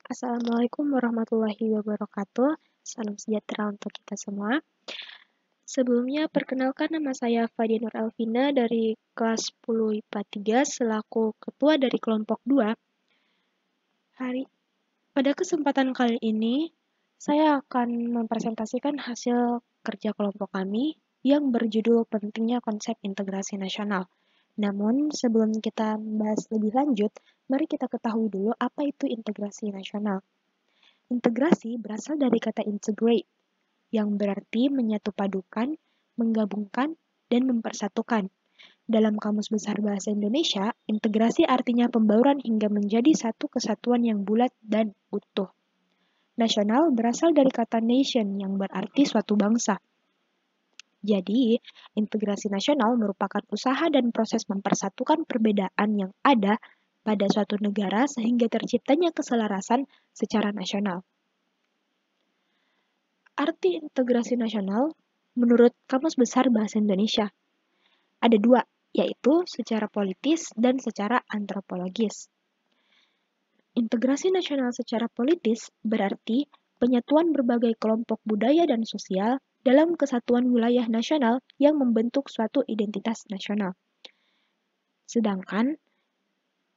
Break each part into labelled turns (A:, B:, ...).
A: Assalamualaikum warahmatullahi wabarakatuh. Salam sejahtera untuk kita semua. Sebelumnya, perkenalkan nama saya Fadia Nur Elvina dari kelas 10 IPA 3 selaku ketua dari kelompok 2. Pada kesempatan kali ini, saya akan mempresentasikan hasil kerja kelompok kami yang berjudul pentingnya konsep integrasi nasional. Namun, sebelum kita membahas lebih lanjut, mari kita ketahui dulu apa itu integrasi nasional. Integrasi berasal dari kata integrate, yang berarti menyatupadukan, menggabungkan, dan mempersatukan. Dalam Kamus Besar Bahasa Indonesia, integrasi artinya pembauran hingga menjadi satu kesatuan yang bulat dan utuh. Nasional berasal dari kata nation yang berarti suatu bangsa. Jadi, integrasi nasional merupakan usaha dan proses mempersatukan perbedaan yang ada pada suatu negara sehingga terciptanya keselarasan secara nasional. Arti integrasi nasional menurut Kamus Besar Bahasa Indonesia ada dua, yaitu secara politis dan secara antropologis. Integrasi nasional secara politis berarti penyatuan berbagai kelompok budaya dan sosial dalam kesatuan wilayah nasional yang membentuk suatu identitas nasional. Sedangkan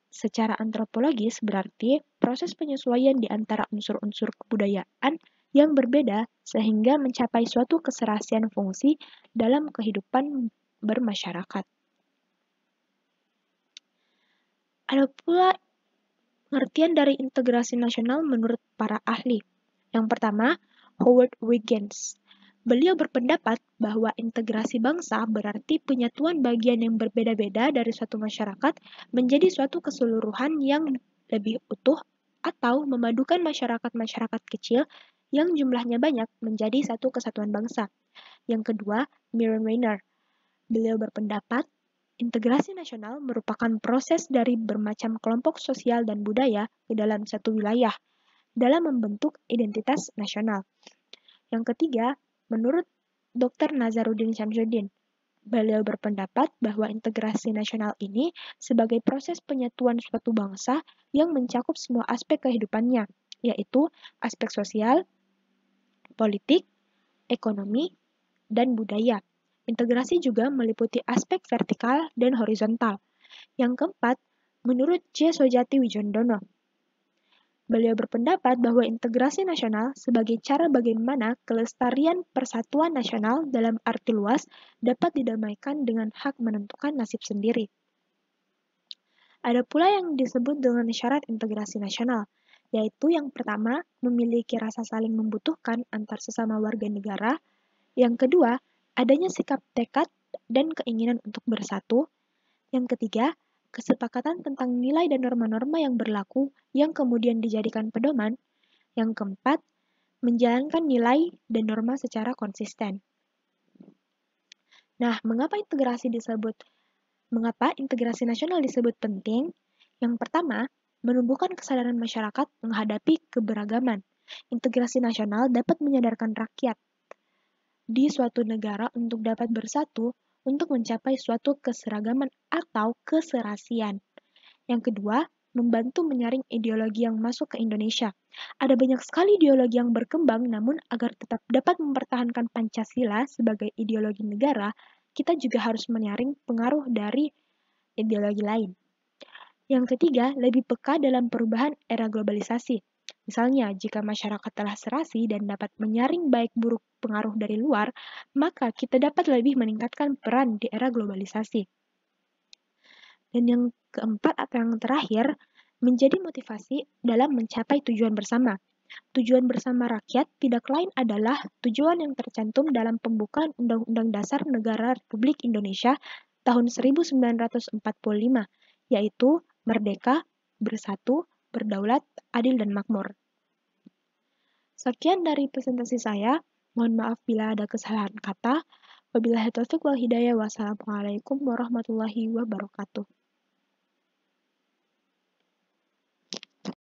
A: secara antropologis berarti proses penyesuaian di antara unsur-unsur kebudayaan yang berbeda sehingga mencapai suatu keserasian fungsi dalam kehidupan bermasyarakat. Ada pula pengertian dari integrasi nasional menurut para ahli. Yang pertama, Howard Wiggins. Beliau berpendapat bahwa integrasi bangsa berarti penyatuan bagian yang berbeda-beda dari suatu masyarakat menjadi suatu keseluruhan yang lebih utuh atau memadukan masyarakat-masyarakat kecil yang jumlahnya banyak menjadi satu kesatuan bangsa. Yang kedua, Myron Rayner. Beliau berpendapat integrasi nasional merupakan proses dari bermacam kelompok sosial dan budaya di dalam satu wilayah dalam membentuk identitas nasional. Yang ketiga, menurut Dr. Nazaruddin Syamsuddin, beliau berpendapat bahwa integrasi nasional ini sebagai proses penyatuan suatu bangsa yang mencakup semua aspek kehidupannya, yaitu aspek sosial, politik, ekonomi, dan budaya. Integrasi juga meliputi aspek vertikal dan horizontal. Yang keempat, menurut C. Sojati Wijondono, beliau berpendapat bahwa integrasi nasional sebagai cara bagaimana kelestarian persatuan nasional dalam arti luas dapat didamaikan dengan hak menentukan nasib sendiri. Ada pula yang disebut dengan syarat integrasi nasional, yaitu yang pertama, memiliki rasa saling membutuhkan antar sesama warga negara. Yang kedua, adanya sikap tekad dan keinginan untuk bersatu. Yang ketiga, kesepakatan tentang nilai dan norma-norma yang berlaku yang kemudian dijadikan pedoman. Yang keempat, menjalankan nilai dan norma secara konsisten. Nah, mengapa integrasi nasional disebut penting? Yang pertama, menumbuhkan kesadaran masyarakat menghadapi keberagaman. Integrasi nasional dapat menyadarkan rakyat di suatu negara untuk dapat bersatu untuk mencapai suatu keseragaman atau keserasian. Yang kedua, membantu menyaring ideologi yang masuk ke Indonesia. Ada banyak sekali ideologi yang berkembang, namun agar tetap dapat mempertahankan Pancasila sebagai ideologi negara, kita juga harus menyaring pengaruh dari ideologi lain. Yang ketiga, lebih peka dalam perubahan era globalisasi. Misalnya, jika masyarakat telah serasi dan dapat menyaring baik buruk pengaruh dari luar, maka kita dapat lebih meningkatkan peran di era globalisasi. Dan yang keempat atau yang terakhir, menjadi motivasi dalam mencapai tujuan bersama. Tujuan bersama rakyat tidak lain adalah tujuan yang tercantum dalam pembukaan Undang-Undang Dasar Negara Republik Indonesia tahun 1945, yaitu merdeka, bersatu, berdaulat, adil, dan makmur. Sekian dari presentasi saya. Mohon maaf bila ada kesalahan kata. Wabillahi taufiq wal hidayah. Wassalamualaikum warahmatullahi wabarakatuh.